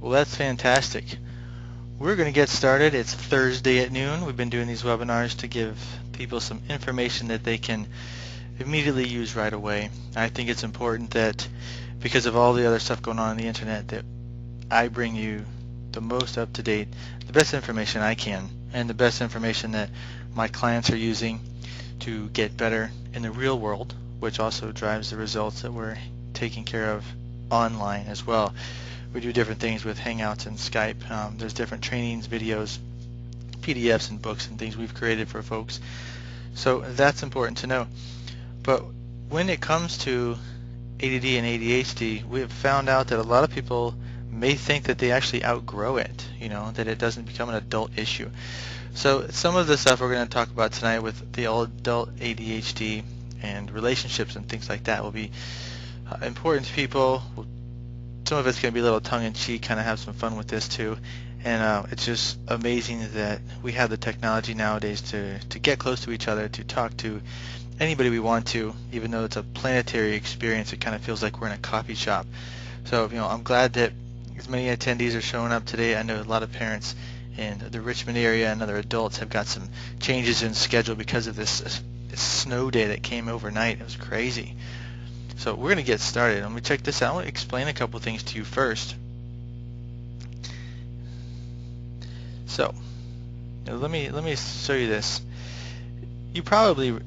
Well, that's fantastic. We're going to get started. It's Thursday at noon. We've been doing these webinars to give people some information that they can immediately use right away. I think it's important that because of all the other stuff going on the internet that I bring you the most up-to-date, the best information I can, and the best information that my clients are using to get better in the real world, which also drives the results that we're taking care of online as well. We do different things with Hangouts and Skype. There's different trainings, videos, PDFs, and books and things we've created for folks. So that's important to know. But when it comes to ADD and ADHD, we have found out that a lot of people may think that they actually outgrow it, that it doesn't become an adult issue. So some of the stuff we're going to talk about tonight with the adult ADHD and relationships and things like that will be important to people. Some of it's going to be a little tongue-in-cheek, kind of have some fun with this too. And it's just amazing that we have the technology nowadays to get close to each other, to talk to anybody we want to, even though it's a planetary experience. It kind of feels like we're in a coffee shop. So, I'm glad that as many attendees are showing up today. I know a lot of parents in the Richmond area and other adults have got some changes in schedule because of this snow day that came overnight. It was crazy. So we're going to get started. Let me check this out. I want to explain a couple things to you first. So let me show you this. You probably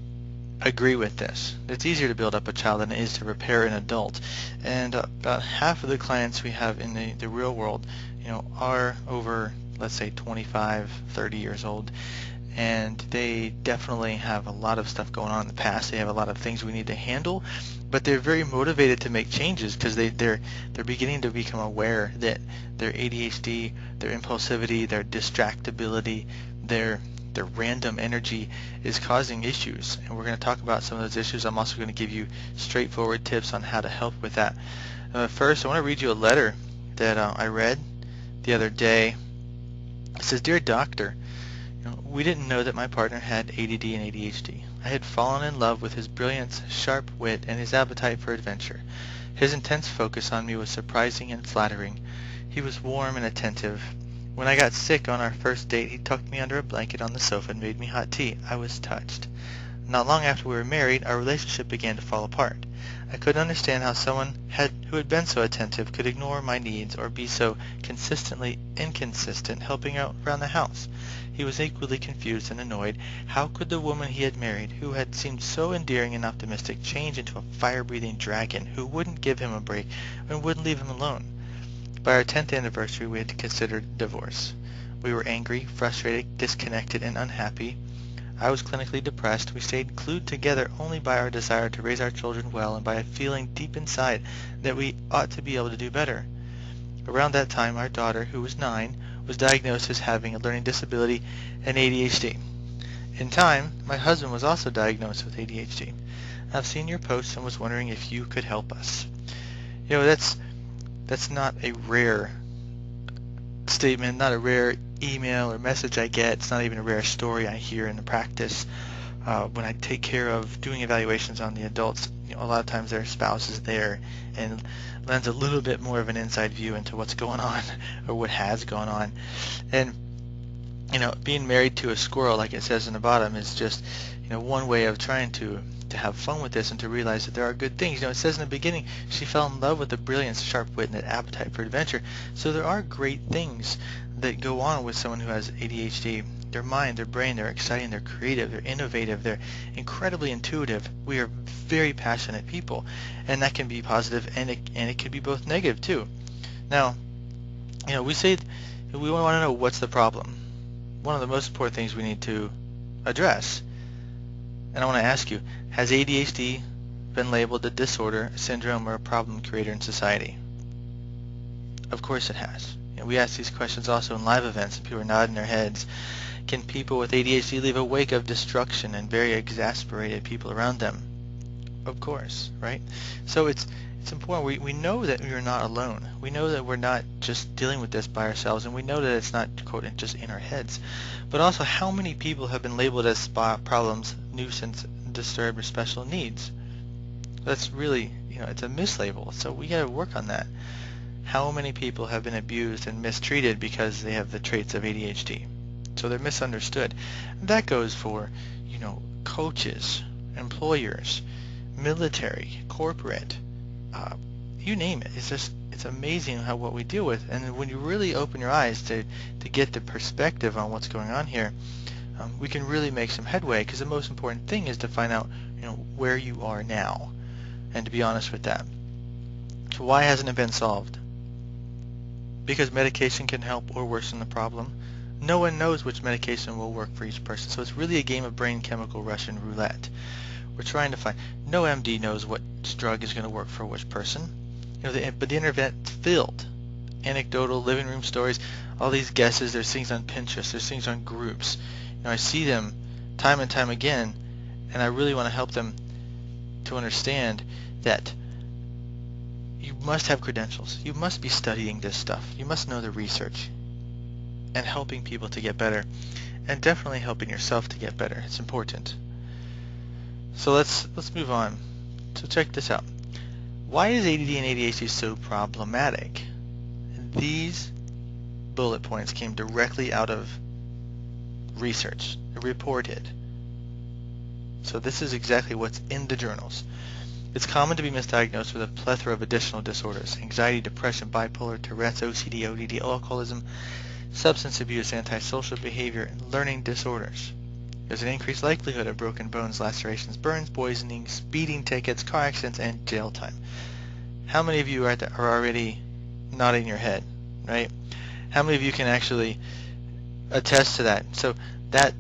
agree with this. It's easier to build up a child than it is to repair an adult. And about half of the clients we have in the real world, are over, let's say, 25, 30 years old. And they definitely have a lot of stuff going on in the past. They have a lot of things we need to handle, but they're very motivated to make changes because they're beginning to become aware that their ADHD, their impulsivity, their distractibility, their random energy is causing issues. And we're going to talk about some of those issues. I'm also going to give you straightforward tips on how to help with that. First, I want to read you a letter that I read the other day. It says, "Dear Doctor, we didn't know that my partner had ADD and ADHD. I had fallen in love with his brilliance, sharp wit, and his appetite for adventure. His intense focus on me was surprising and flattering. He was warm and attentive. When I got sick on our first date, he tucked me under a blanket on the sofa and made me hot tea. I was touched. Not long after we were married, our relationship began to fall apart. I couldn't understand how someone who had been so attentive could ignore my needs or be so consistently inconsistent helping out around the house. He was equally confused and annoyed. How could the woman he had married, who had seemed so endearing and optimistic, change into a fire-breathing dragon who wouldn't give him a break and wouldn't leave him alone? By our 10th anniversary, we had considered divorce. We were angry, frustrated, disconnected, and unhappy. I was clinically depressed. We stayed glued together only by our desire to raise our children well and by a feeling deep inside that we ought to be able to do better. Around that time, our daughter, who was 9, was diagnosed as having a learning disability and ADHD. In time, my husband was also diagnosed with ADHD. I've seen your posts and was wondering if you could help us." That's not a rare statement, not a rare email or message I get. It's not even a rare story I hear in the practice. When I take care of doing evaluations on the adults, a lot of times their spouse is there and lends a little bit more of an inside view into what's going on or what has gone on. And being married to a squirrel, like it says in the bottom, is just one way of trying to have fun with this and to realize that there are good things. It says in the beginning she fell in love with the brilliance, sharp wit, and that appetite for adventure. So there are great things that go on with someone who has ADHD. Their mind, their brain, they're exciting, they're creative, they're innovative, they're incredibly intuitive. We are very passionate people, and that can be positive, and it could be both negative too. Now, we say we want to know what's the problem. One of the most important things we need to address. And I want to ask you, has ADHD been labeled a disorder, a syndrome, or a problem creator in society? Of course it has. We ask these questions also in live events, and people are nodding their heads. Can people with ADHD leave a wake of destruction and very exasperated people around them? Of course, right? So it's important. We know that we are not alone. We know that we're not just dealing with this by ourselves, and we know that it's not, quote, just in our heads. But also, how many people have been labeled as problems, nuisance, disturbed, or special needs? That's really, it's a mislabel. So we got to work on that. How many people have been abused and mistreated because they have the traits of ADHD? So they're misunderstood. That goes for, coaches, employers, military, corporate, you name it. It's amazing how what we deal with. And when you really open your eyes to get the perspective on what's going on here, we can really make some headway, because the most important thing is to find out, where you are now, and to be honest with that. So why hasn't it been solved? Because medication can help or worsen the problem. No one knows which medication will work for each person, so it's really a game of brain chemical Russian roulette. We're trying to find. No MD knows which drug is going to work for which person. But the internet's filled. Anecdotal, living room stories, all these guesses. There's things on Pinterest. There's things on groups. I see them time and time again, and I really want to help them to understand that you must have credentials. You must be studying this stuff. You must know the research and helping people to get better, and definitely helping yourself to get better. It's important. So let's move on. So check this out. Why is ADD and ADHD so problematic? These bullet points came directly out of research, reported. So this is exactly what's in the journals. It's common to be misdiagnosed with a plethora of additional disorders: anxiety, depression, bipolar, Tourette's, OCD, ODD, alcoholism, substance abuse, antisocial behavior, and learning disorders. There's an increased likelihood of broken bones, lacerations, burns, poisoning, speeding tickets, car accidents, and jail time. How many of you are already nodding your head, right? How many of you can actually attest to that? So that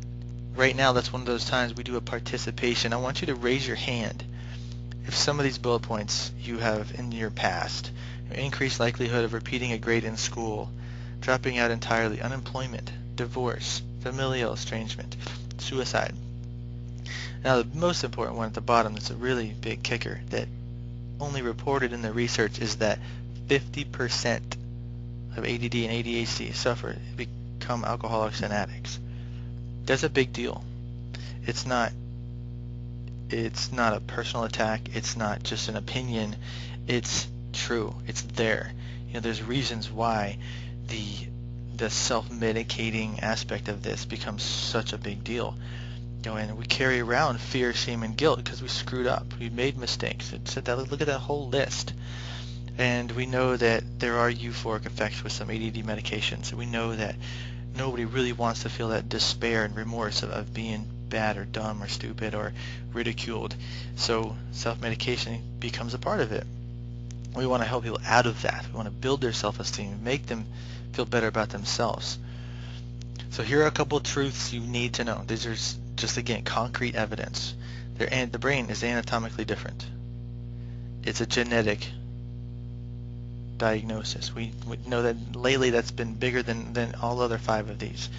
right now, that's one of those times we do a participation. I want you to raise your hand if some of these bullet points you have in your past. Increased likelihood of repeating a grade in school, dropping out entirely, unemployment, divorce, familial estrangement, suicide. Now the most important one at the bottom, that's a really big kicker that only reported in the research, is that 50% of ADD and ADHD suffer, become alcoholics and addicts. That's a big deal. It's not a personal attack. It's not just an opinion. It's true. It's there. There's reasons why the self-medicating aspect of this becomes such a big deal. And we carry around fear, shame, and guilt because we screwed up. We made mistakes. It said that. Look at that whole list. And we know that there are euphoric effects with some ADD medications. We know that nobody really wants to feel that despair and remorse of being bad or dumb or stupid or ridiculed. So self-medication becomes a part of it. We want to help people out of that. We want to build their self-esteem, make them feel better about themselves. So here are a couple of truths you need to know. These are just, again, concrete evidence. The brain is anatomically different. It's a genetic diagnosis. We know that lately that's been bigger than all other 5 of these.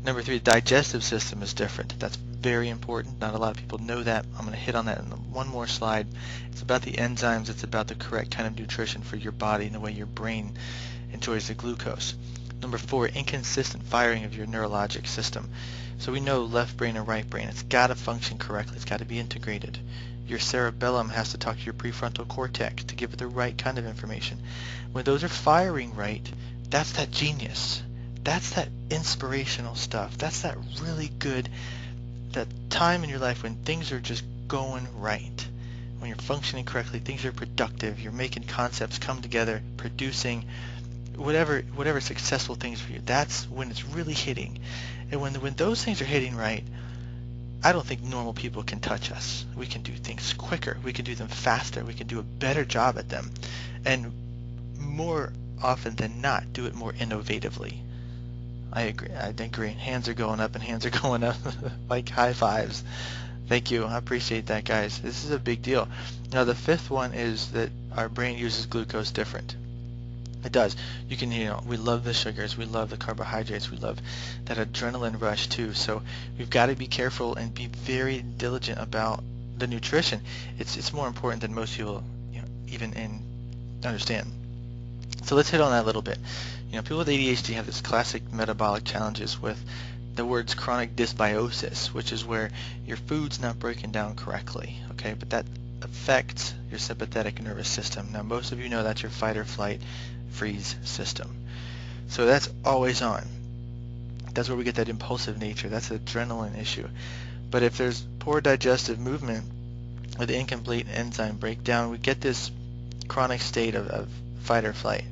Number 3, the digestive system is different. That's very important. Not a lot of people know that. I'm going to hit on that in one more slide. It's about the enzymes. It's about the correct kind of nutrition for your body and the way your brain enjoys the glucose. Number 4, inconsistent firing of your neurologic system. So we know left brain and right brain. It's got to function correctly. It's got to be integrated. Your cerebellum has to talk to your prefrontal cortex to give it the right kind of information. When those are firing right, that's that genius. That's that inspirational stuff. That's that really good, that time in your life when things are just going right. When you're functioning correctly, things are productive. You're making concepts come together, producing whatever successful things for you. That's when it's really hitting. And when those things are hitting right, I don't think normal people can touch us. We can do things quicker. We can do them faster. We can do a better job at them. And more often than not, do it more innovatively. I agree. Hands are going up and hands are going up like high fives. Thank you. I appreciate that, guys. This is a big deal. Now, the 5th one is that our brain uses glucose different. It does. You can, we love the sugars, we love the carbohydrates, we love that adrenaline rush too. So we've got to be careful and be very diligent about the nutrition. It's more important than most people, even understand. So let's hit on that a little bit. People with ADHD have this classic metabolic challenges with the words chronic dysbiosis, which is where your food's not breaking down correctly. Okay, but that affects your sympathetic nervous system. Now, most of you know that's your fight or flight freeze system. So that's always on. That's where we get that impulsive nature. That's an adrenaline issue. But if there's poor digestive movement with incomplete enzyme breakdown, we get this chronic state of fight or flight.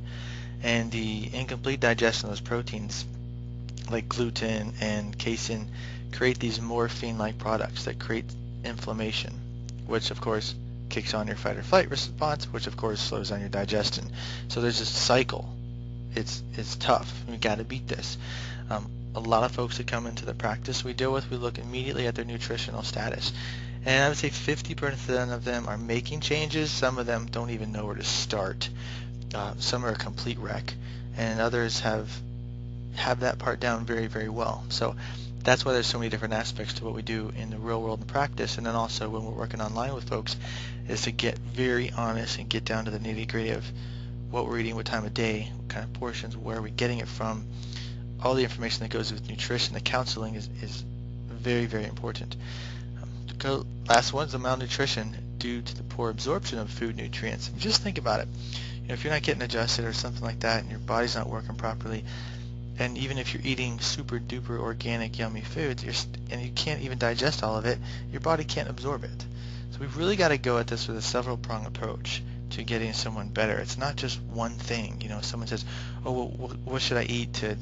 And the incomplete digestion of those proteins, like gluten and casein, create these morphine-like products that create inflammation, which of course kicks on your fight or flight response, which of course slows down your digestion. So there's this cycle. It's tough. We got to beat this. A lot of folks that come into the practice we deal with, we look immediately at their nutritional status. And I would say 50% of them are making changes. Some of them don't even know where to start. Some are a complete wreck, and others have that part down very, very well. So that's why there's so many different aspects to what we do in the real world and practice. And then also when we're working online with folks is to get very honest and get down to the nitty-gritty of what we're eating, what time of day, what kind of portions, where are we getting it from. All the information that goes with nutrition. The counseling is very, very important. Last one is the malnutrition due to the poor absorption of food nutrients. Just think about it. If you're not getting adjusted or something like that and your body's not working properly, and even if you're eating super duper organic yummy foods and you can't even digest all of it, your body can't absorb it. So we've really got to go at this with a several prong approach to getting someone better. It's not just one thing. Someone says, oh, well, what should I eat to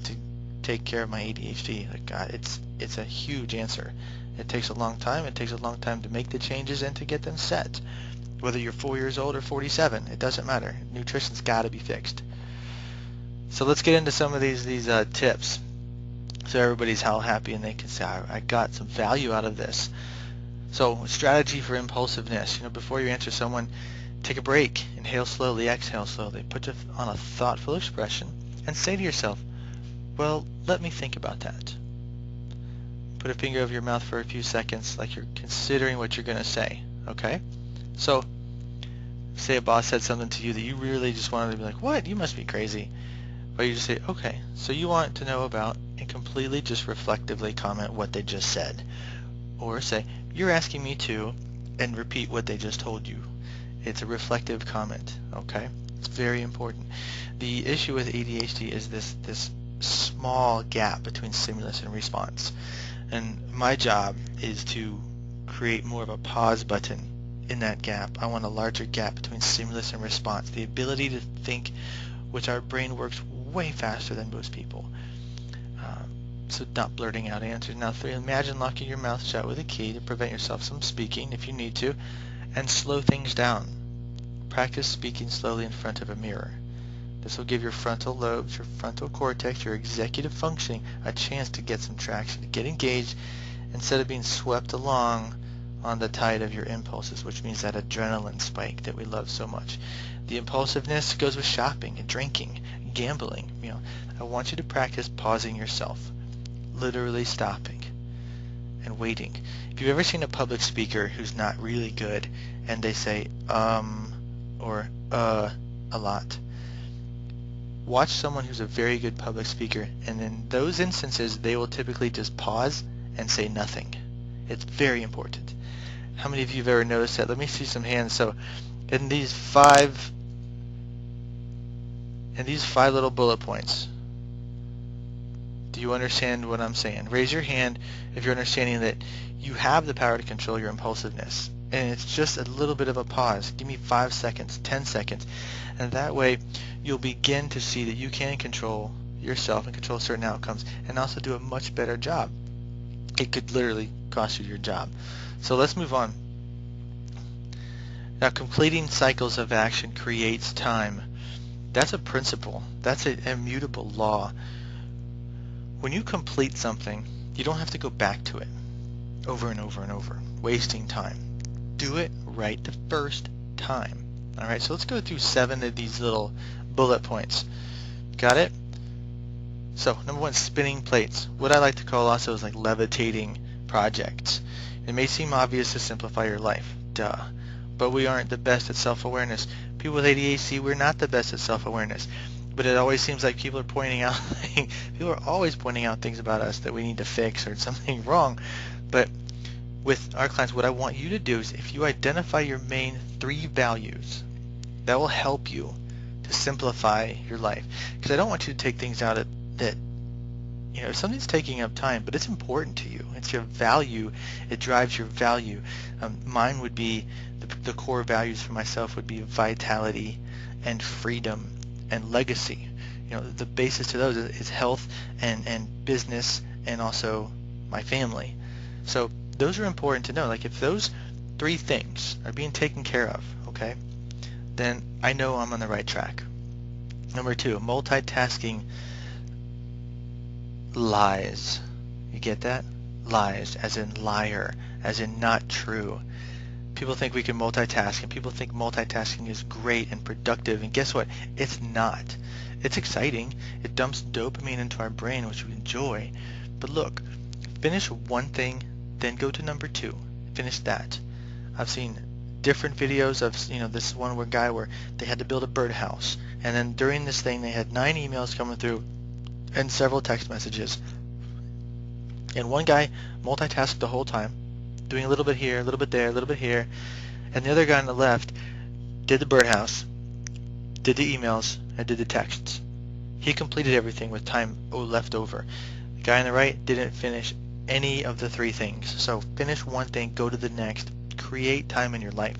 take care of my ADHD? Like, God, it's a huge answer. It takes a long time. It takes a long time to make the changes and to get them set. Whether you're 4 years old or 47, it doesn't matter. Nutrition's got to be fixed. So let's get into some of these tips so everybody's happy and they can say, I got some value out of this. So strategy for impulsiveness. Before you answer someone, take a break. Inhale slowly, exhale slowly. Put on a thoughtful expression and say to yourself, well, let me think about that. Put a finger over your mouth for a few seconds like you're considering what you're going to say. Okay? So, say a boss said something to you that you really just wanted to be like, what? You must be crazy. But you just say, okay, so you want to know about, and completely just reflectively comment what they just said. Or say, you're asking me to, and repeat what they just told you. It's a reflective comment, okay? It's very important. The issue with ADHD is this small gap between stimulus and response. And my job is to create more of a pause button in that gap. I want a larger gap between stimulus and response. The ability to think, which our brain works way faster than most people. So not blurting out answers. Now 3, imagine locking your mouth shut with a key to prevent yourself from speaking if you need to, and slow things down. Practice speaking slowly in front of a mirror. This will give your frontal lobes, your frontal cortex, your executive functioning a chance to get some traction, to get engaged, instead of being swept along on the tide of your impulses, which means that adrenaline spike that we love so much. The impulsiveness goes with shopping and drinking, gambling. I want you to practice pausing yourself, literally stopping and waiting. If you've ever seen a public speaker who's not really good and they say or a lot, watch someone who's a very good public speaker, and in those instances they will typically just pause and say nothing. It's very important. How many of you have ever noticed that? Let me see some hands. So in these five little bullet points, do you understand what I'm saying? Raise your hand if you're understanding that you have the power to control your impulsiveness. And it's just a little bit of a pause. Give me 5 seconds, 10 seconds. And that way you'll begin to see that you can control yourself and control certain outcomes and also do a much better job. It could literally cost you your job. So let's move on. Now, completing cycles of action creates time. That's a principle. That's an immutable law. When you complete something, you don't have to go back to it over and over and over, wasting time. Do it right the first time. All right, so let's go through 7 of these little bullet points. Got it? So, number 1, spinning plates. What I like to call also is like levitating projects. It may seem obvious to simplify your life. Duh. But we aren't the best at self-awareness. People with ADHD, we're not the best at self-awareness. But it always seems like people are always pointing out things about us that we need to fix or something wrong. But with our clients, what I want you to do is if you identify your main 3 values, that will help you to simplify your life, because I don't want you to take things out that, if something's taking up time, but it's important to you, it's your value, it drives your value. Mine would be, the core values for myself would be vitality and freedom and legacy. The basis to those is health and business and also my family. So those are important to know. Like, if those 3 things are being taken care of, okay, then I know I'm on the right track. Number 2, multitasking lies. You get that? Lies, as in liar, as in not true. People think we can multitask, and people think multitasking is great and productive, and guess what? It's not. It's exciting. It dumps dopamine into our brain, which we enjoy. But look, finish one thing, then go to number 2. Finish that. I've seen different videos of, this one guy where they had to build a birdhouse, and then during this thing they had 9 emails coming through and several text messages. And one guy multitasked the whole time, doing a little bit here, a little bit there, a little bit here, and the other guy on the left did the birdhouse, did the emails, and did the texts. He completed everything with time left over. The guy on the right didn't finish any of the 3 things. So finish one thing, go to the next. Create time in your life.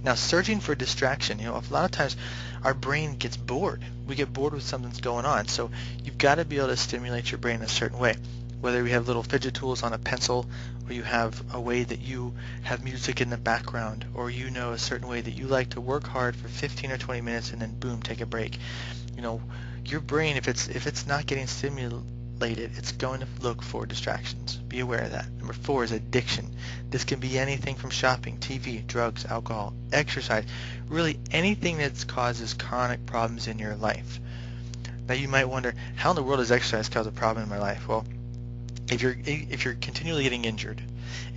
Now, searching for distraction, a lot of times our brain gets bored. We get bored with something's going on. So you've got to be able to stimulate your brain a certain way. Whether we have little fidget tools on a pencil, or you have a way that you have music in the background, or a certain way that you like to work hard for 15 or 20 minutes and then boom, take a break. Your brain, if it's not getting stimulated, it's going to look for distractions. Be aware of that. Number 4 is addiction. This can be anything from shopping, TV, drugs, alcohol, exercise, really anything that causes chronic problems in your life. Now you might wonder, how in the world does exercise cause a problem in my life? Well, if you're continually getting injured,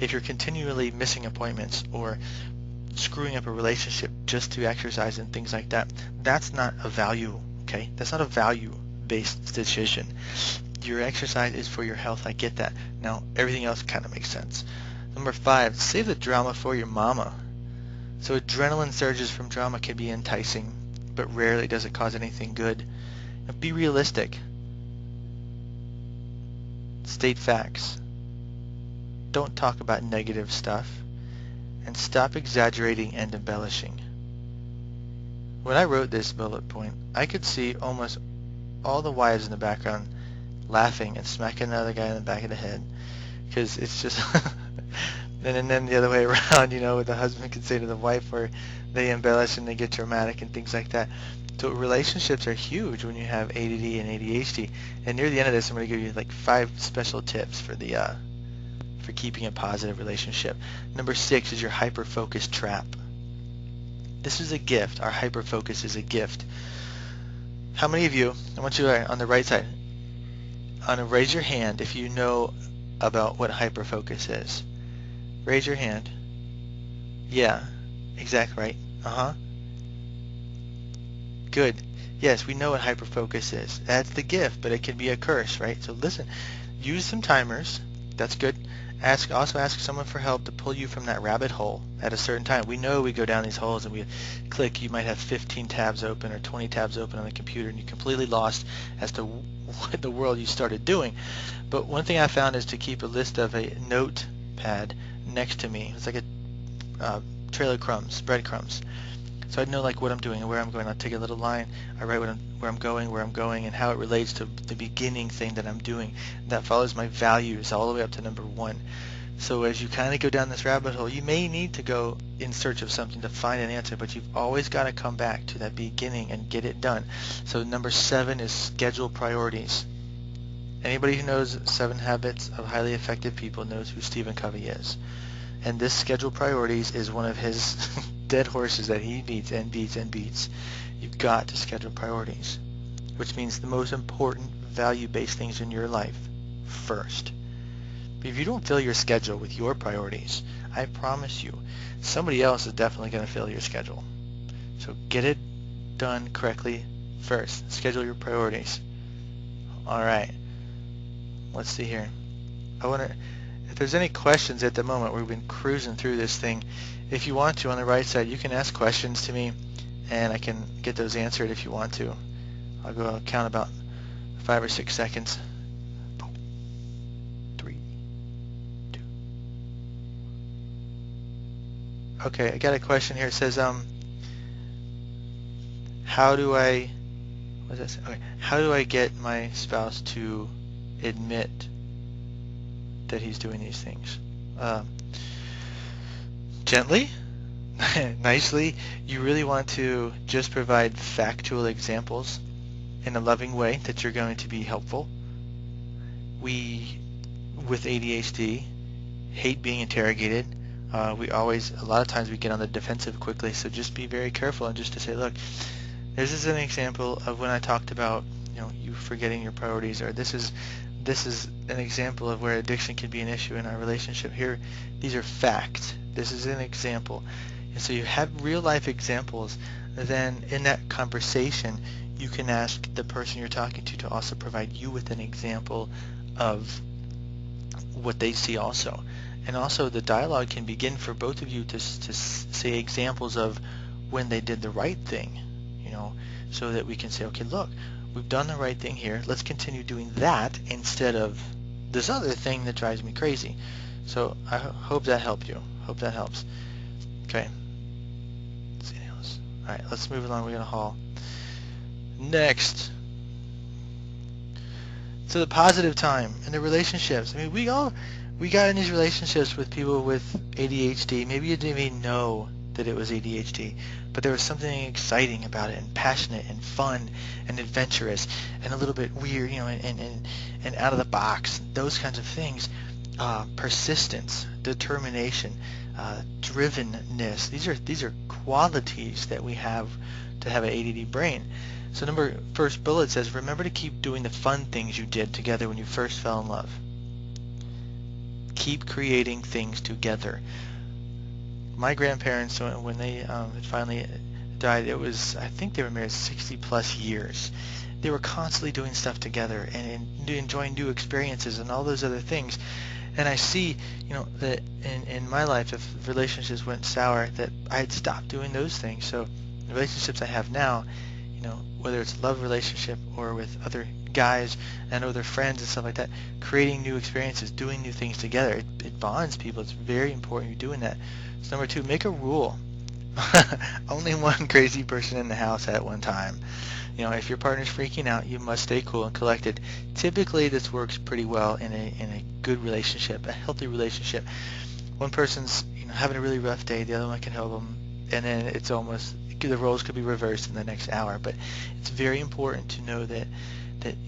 if you're continually missing appointments or screwing up a relationship just to exercise and things like that, that's not a value, okay? That's not a value-based decision. Your exercise is for your health, I get that. Now, everything else kind of makes sense. Number 5, save the drama for your mama. So adrenaline surges from drama can be enticing, but rarely does it cause anything good. Now, be realistic. State facts. Don't talk about negative stuff. And stop exaggerating and embellishing. When I wrote this bullet point, I could see almost all the wives in the background laughing and smacking the other guy in the back of the head, because it's just and then the other way around, what the husband could say to the wife, where they embellish and they get dramatic and things like that. So relationships are huge when you have ADD and ADHD. And near the end of this, I'm going to give you like 5 special tips for keeping a positive relationship. Number 6 is your hyper-focus trap. This is a gift. Our hyper-focus is a gift. How many of you, I want you to, on the right side, raise your hand if you know about what hyper-focus is. Raise your hand. Yeah, exactly right. Good. Yes, we know what hyper-focus is. That's the gift, but it can be a curse, right? So listen, use some timers. That's good. Also ask someone for help to pull you from that rabbit hole at a certain time. We know we go down these holes and we click. You might have 15 tabs open or 20 tabs open on the computer, and you're completely lost as to what in the world you started doing. But one thing I found is to keep a list of a notepad next to me. It's like a trail of crumbs, breadcrumbs. So I know like what I'm doing and where I'm going. I'll take a little line. I write where I'm going, and how it relates to the beginning thing that I'm doing. That follows my values all the way up to number 1. So as you kind of go down this rabbit hole, you may need to go in search of something to find an answer, but you've always got to come back to that beginning and get it done. So number 7 is schedule priorities. Anybody who knows 7 Habits of Highly Effective People knows who Stephen Covey is. And this schedule priorities is one of his dead horses that he beats and beats and beats. You've got to schedule priorities, which means the most important value-based things in your life first. But if you don't fill your schedule with your priorities, I promise you, somebody else is definitely going to fill your schedule. So get it done correctly first. Schedule your priorities. All right. Let's see here. If there's any questions at the moment, we've been cruising through this thing. If you want to, on the right side, you can ask questions to me, and I can get those answered if you want to. I'll count about 5 or 6 seconds. 4, 3, 2. Okay, I got a question here. It says, how do I, what does that say? Okay, how do I get my spouse to admit that he's doing these things? Gently, nicely. You really want to just provide factual examples in a loving way that you're going to be helpful. We, with ADHD, hate being interrogated. A lot of times we get on the defensive quickly, so just be very careful and just to say, look, this is an example of when I talked about, you forgetting your priorities, or this is an example of where addiction can be an issue in our relationship. Here, these are facts. This is an example. And so you have real life examples. Then in that conversation, you can ask the person you're talking to also provide you with an example of what they see also. And also the dialogue can begin for both of you to say examples of when they did the right thing, so that we can say, okay, look, we've done the right thing here. Let's continue doing that instead of this other thing that drives me crazy. So I hope that helped you. Hope that helps. Okay. Let's see anything else. All right, let's move along. We're going to haul. Next. So the positive time in the relationships. I mean, we got in these relationships with people with ADHD. Maybe you didn't even know that it was ADHD, but there was something exciting about it, and passionate, and fun, and adventurous, and a little bit weird, and out of the box. Those kinds of things. Persistence, determination, drivenness. These are qualities that we have to have an ADD brain. So first bullet says, remember to keep doing the fun things you did together when you first fell in love. Keep creating things together. My grandparents, when they finally died, I think they were married 60 plus years. They were constantly doing stuff together and enjoying new experiences and all those other things. And I see, that in my life, if relationships went sour, that I had stopped doing those things. So the relationships I have now, whether it's a love relationship or with other guys and other friends and stuff like that, creating new experiences, doing new things together, it bonds people. It's very important you're doing that. So number 2, make a rule. Only one crazy person in the house at one time. If your partner's freaking out, you must stay cool and collected. Typically, this works pretty well in a good relationship, a healthy relationship. One person's having a really rough day, the other one can help them, and then it's almost the roles could be reversed in the next hour. But it's very important to know that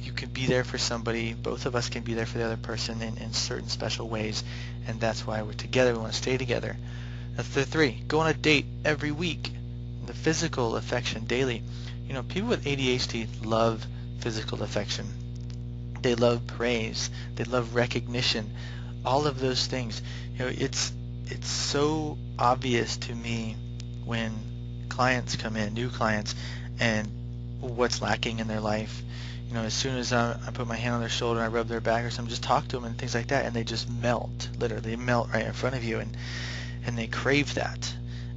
you can be there for somebody. Both of us can be there for the other person in certain special ways, and that's why we're together. We want to stay together. That's the 3. Go on a date every week. The physical affection daily. People with ADHD love physical affection. They love praise. They love recognition. All of those things. It's so obvious to me when clients come in, new clients, and what's lacking in their life. As soon as I put my hand on their shoulder and I rub their back or something, just talk to them and things like that, and they just melt. Literally melt right in front of you, and they crave that.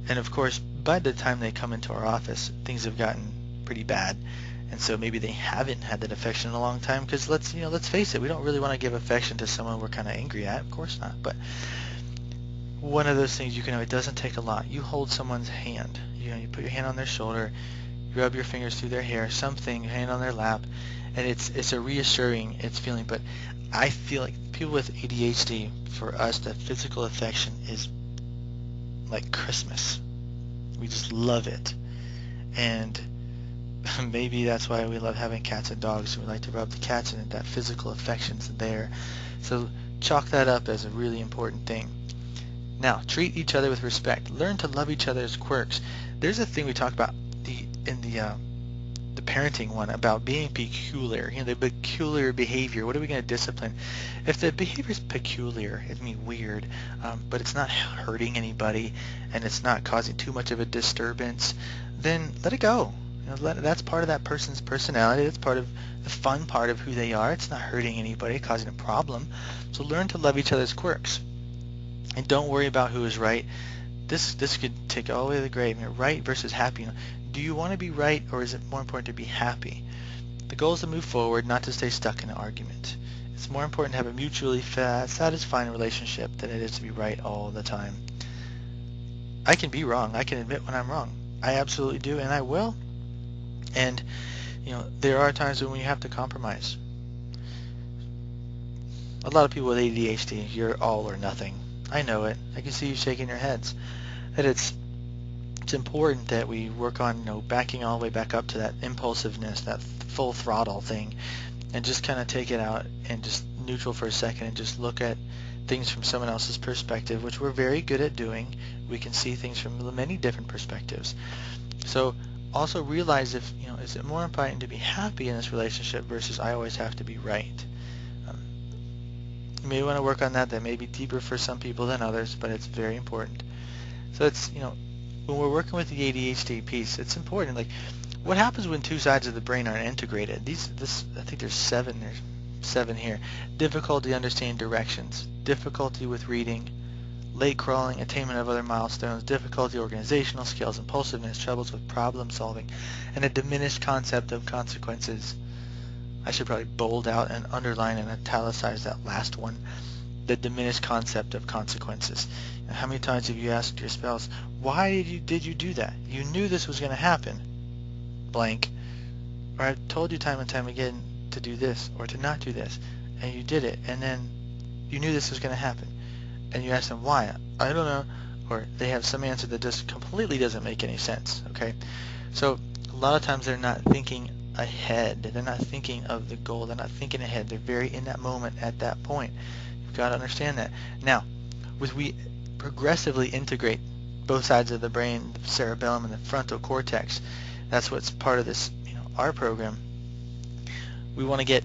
And of course, by the time they come into our office, things have gotten pretty bad, and so maybe they haven't had that affection in a long time, because let's face it, we don't really want to give affection to someone we're kind of angry at. Of course not. But one of those things, it doesn't take a lot. You hold someone's hand, you put your hand on their shoulder, you rub your fingers through their hair, something, your hand on their lap, and it's a reassuring feeling. But I feel like people with ADHD, for us, that physical affection is like Christmas. We just love it. And maybe that's why we love having cats and dogs. We like to rub the cats, and that physical affection's there. So chalk that up as a really important thing. Now, treat each other with respect. Learn to love each other's quirks. There's a thing we talk about in the parenting one about being peculiar. The peculiar behavior. What are we going to discipline? If the behavior is peculiar, it means weird, but it's not hurting anybody and it's not causing too much of a disturbance, then let it go. That's part of that person's personality. That's part of the fun part of who they are. It's not hurting anybody, causing a problem. So learn to love each other's quirks. And don't worry about who is right. This could take all the way to the grave. Right versus happy. Do you want to be right, or is it more important to be happy? The goal is to move forward, not to stay stuck in an argument. It's more important to have a mutually satisfying relationship than it is to be right all the time. I can be wrong. I can admit when I'm wrong. I absolutely do, and I will. And there are times when you have to compromise. A lot of people with ADHD, you're all or nothing. I know it. I can see you shaking your heads. That it's important that we work on backing all the way back up to that impulsiveness, that full throttle thing, and just kind of take it out and just neutral for a second and just look at things from someone else's perspective, which we're very good at doing. We can see things from many different perspectives. So also realize if is it more important to be happy in this relationship versus I always have to be right. You may want to work on that. That may be deeper for some people than others, but it's very important. So it's when we're working with the ADHD piece, it's important. Like, what happens when two sides of the brain aren't integrated? I think there's seven here. Difficulty understanding directions, difficulty with reading, late crawling, attainment of other milestones, difficulty organizational skills, impulsiveness, troubles with problem solving, and a diminished concept of consequences. I should probably bold out and underline and italicize that last one. The diminished concept of consequences. How many times have you asked your spouse, why did you do that? You knew this was going to happen. Blank. Or I've told you time and time again to do this or to not do this, and you did it, and then you knew this was going to happen. And you ask them why. I don't know. Or they have some answer that just completely doesn't make any sense. Okay? So a lot of times they're not thinking ahead. They're not thinking of the goal. They're not thinking ahead. They're very in that moment at that point. You've got to understand that. Now, as we progressively integrate both sides of the brain, the cerebellum and the frontal cortex, that's what's part of this, our program. We want to get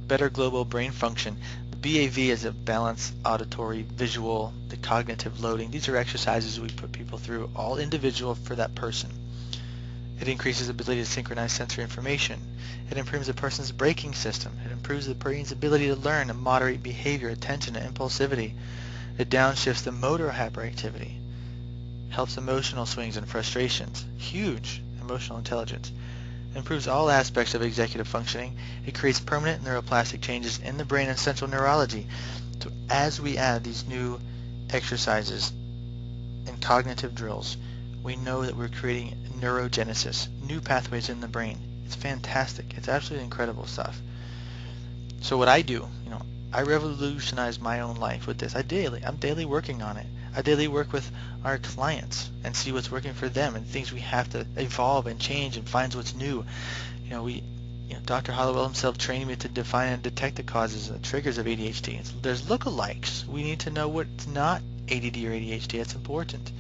better global brain function. The BAV is a balanced auditory, visual, the cognitive loading. These are exercises we put people through, all individual for that person. It increases the ability to synchronize sensory information. It improves a person's braking system. It improves the brain's ability to learn and moderate behavior, attention, and impulsivity. It downshifts the motor hyperactivity. Helps emotional swings and frustrations. Huge emotional intelligence. It improves all aspects of executive functioning. It creates permanent neuroplastic changes in the brain and central neurology. So as we add these new exercises and cognitive drills, we know that we're creating neurogenesis, new pathways in the brain. It's fantastic. It's absolutely incredible stuff. So what I do, I revolutionize my own life with this. I'm daily working on it. I daily work with our clients and see what's working for them and things we have to evolve and change and find what's new. Dr. Hollowell himself trained me to define and detect the causes and the triggers of ADHD. There's lookalikes. We need to know what's not ADD or ADHD. It's important.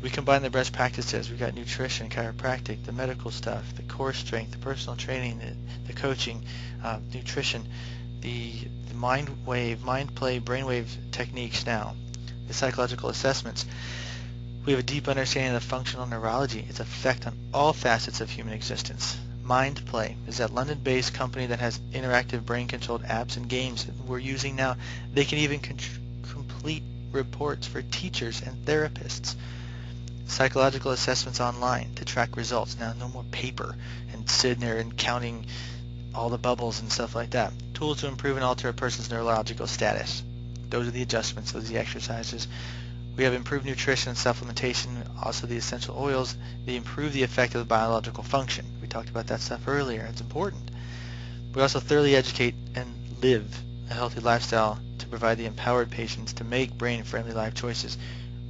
We combine the best practices. We've got nutrition, chiropractic, the medical stuff, the core strength, the personal training, the coaching, nutrition, the mind play, brainwave techniques now, the psychological assessments. We have a deep understanding of the functional neurology, its effect on all facets of human existence. Mind Play is that London-based company that has interactive brain-controlled apps and games that we're using now. They can even complete reports for teachers and therapists. Psychological assessments online to track results. Now, no more paper and sitting there and counting all the bubbles and stuff like that. Tools to improve and alter a person's neurological status. Those are the adjustments. Those are the exercises. We have improved nutrition and supplementation, also the essential oils. They improve the effect of the biological function. We talked about that stuff earlier. It's important. We also thoroughly educate and live a healthy lifestyle to provide the empowered patients to make brain-friendly life choices.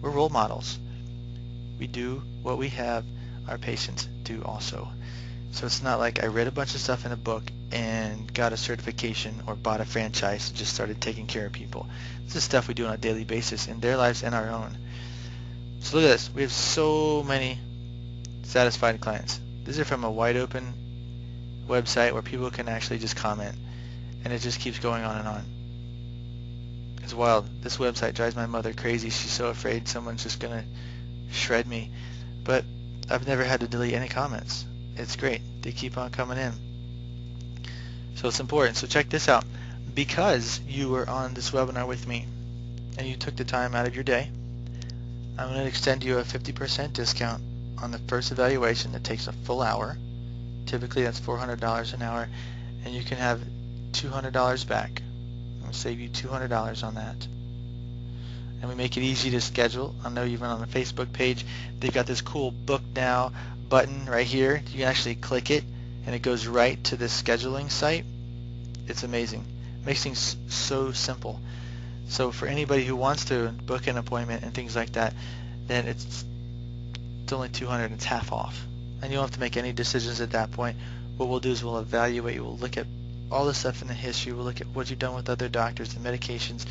We're role models. We do what we have our patients do also. So it's not like I read a bunch of stuff in a book and got a certification or bought a franchise and just started taking care of people. This is stuff we do on a daily basis in their lives and our own. So look at this. We have so many satisfied clients. These are from a wide open website where people can actually just comment, and it just keeps going on and on. It's wild. This website drives my mother crazy. She's so afraid someone's just going to shred me, but I've never had to delete any comments. It's great. They keep on coming in. So it's important. So check this out. Because you were on this webinar with me and you took the time out of your day, I'm going to extend you a 50% discount on the first evaluation that takes a full hour. Typically that's $400 an hour, and you can have $200 back. We'll save you $200 on that. And we make it easy to schedule. I know you've been on the Facebook page. They've got this cool book now button right here. You can actually click it and it goes right to the scheduling site. It's amazing. It makes things so simple. So for anybody who wants to book an appointment and things like that, then it's only $200. It's half off. And you don't have to make any decisions at that point. What we'll do is we'll evaluate you. We'll look at all the stuff in the history. We'll look at what you've done with other doctors, the medications,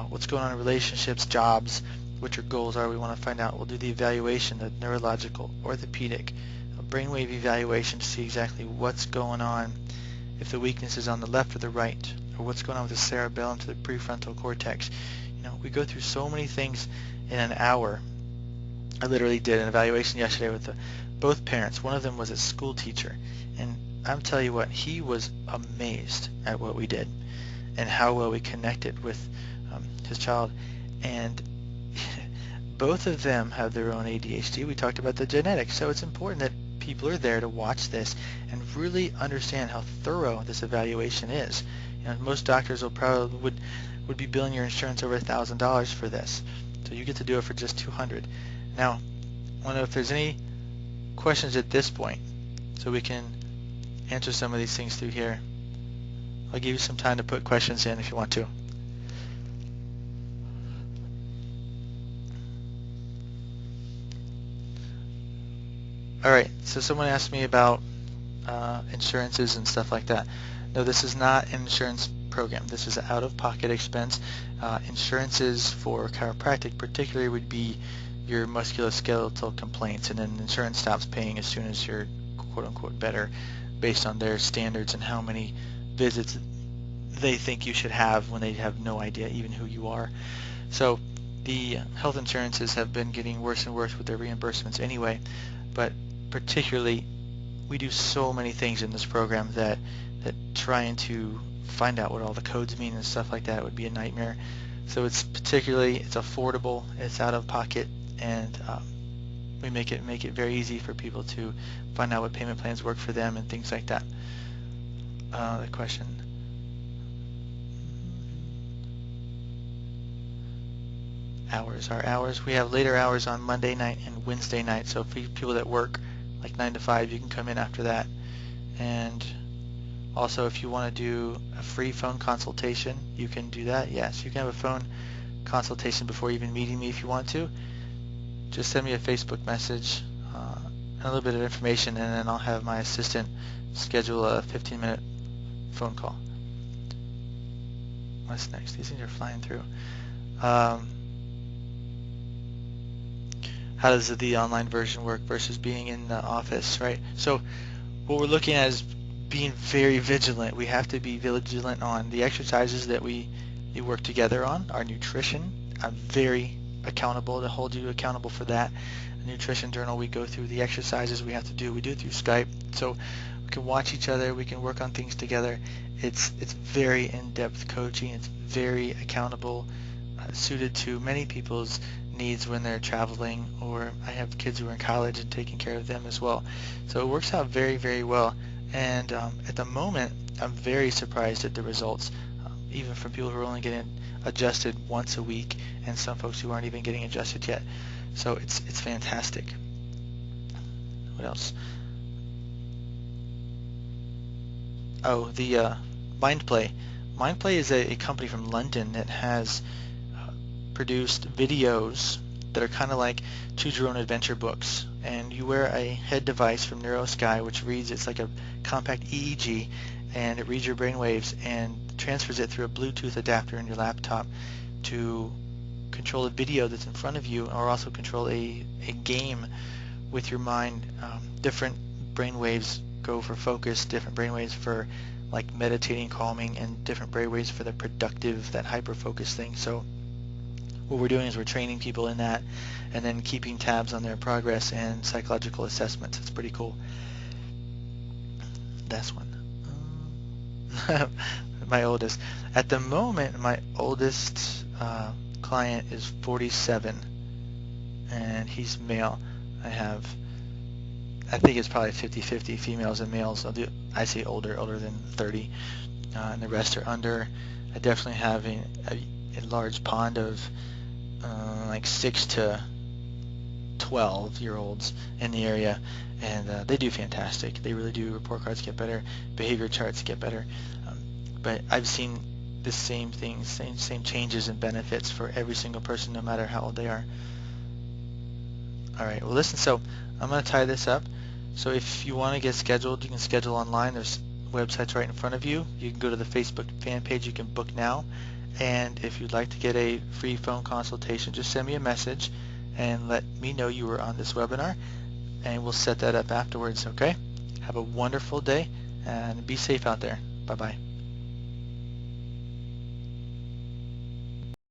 what's going on in relationships, jobs, what your goals are. We want to find out. We'll do the evaluation, the neurological, orthopedic, a brainwave evaluation to see exactly what's going on, if the weakness is on the left or the right, or what's going on with the cerebellum to the prefrontal cortex. You know, we go through so many things in an hour. I literally did an evaluation yesterday with both parents. One of them was a school teacher, and I'm telling you what, he was amazed at what we did and how well we connected with his child. And both of them have their own ADHD. We talked about the genetics, so it's important that people are there to watch this and really understand how thorough this evaluation is. You know, most doctors will probably would be billing your insurance over $1,000 for this, so you get to do it for just $200. Now, I want to know if there's any questions at this point, so we can answer some of these things through here. I'll give you some time to put questions in if you want to. Alright, so someone asked me about insurances and stuff like that. No, this is not an insurance program. This is an out-of-pocket expense. Insurances for chiropractic particularly would be your musculoskeletal complaints, and then insurance stops paying as soon as you're quote-unquote better, based on their standards and how many visits they think you should have when they have no idea even who you are. So the health insurances have been getting worse and worse with their reimbursements anyway, but particularly we do so many things in this program that trying to find out what all the codes mean and stuff like that would be a nightmare. So it's affordable, it's out of pocket, and we make it very easy for people to find out what payment plans work for them and things like that. The question. Our hours. We have later hours on Monday night and Wednesday night, so for people that work like 9 to 5, you can come in after that. And also, if you want to do a free phone consultation, you can do that. Yes, you can have a phone consultation before even meeting me if you want to. Just send me a Facebook message, and a little bit of information, and then I'll have my assistant schedule a 15-minute phone call. What's next? These things are flying through. How does the online version work versus being in the office, right? So what we're looking at is being very vigilant. We have to be vigilant on the exercises that we work together on, our nutrition. I'm very accountable to hold you accountable for that. A nutrition journal, we go through the exercises we have to do. We do it through Skype, so we can watch each other, we can work on things together. It's very in-depth coaching. It's very accountable, suited to many people's needs when they're traveling, or I have kids who are in college and taking care of them as well. So it works out very, very well. And at the moment, I'm very surprised at the results, even from people who are only getting adjusted once a week, and some folks who aren't even getting adjusted yet. So it's fantastic. What else? Oh, the MindPlay. MindPlay is a company from London that has produced videos that are kind of like choose your own adventure books, and you wear a head device from NeuroSky which reads, it's like a compact EEG, and it reads your brain waves and transfers it through a Bluetooth adapter in your laptop to control a video that's in front of you, or also control a game with your mind. Different brain waves go for focus, different brain waves for like meditating, calming, and different brain waves for the productive, that hyper focus thing. So what we're doing is we're training people in that, and then keeping tabs on their progress and psychological assessments. It's pretty cool. That's one. My oldest. At the moment, my oldest client is 47, and he's male. I have I think it's probably 50-50 females and males. I say older than 30, and the rest are under. I definitely have a large pond of like 6 to 12-year-olds in the area, and they do fantastic. They really do. Report cards get better, behavior charts get better, but I've seen the same things, same changes and benefits for every single person, no matter how old they are. All right, well listen, so I'm going to tie this up. So if you want to get scheduled, you can schedule online. There's websites right in front of you. You can go to the Facebook fan page. You can book now. And if you'd like to get a free phone consultation, just send me a message and let me know you were on this webinar, and we'll set that up afterwards, okay? Have a wonderful day and be safe out there. Bye-bye.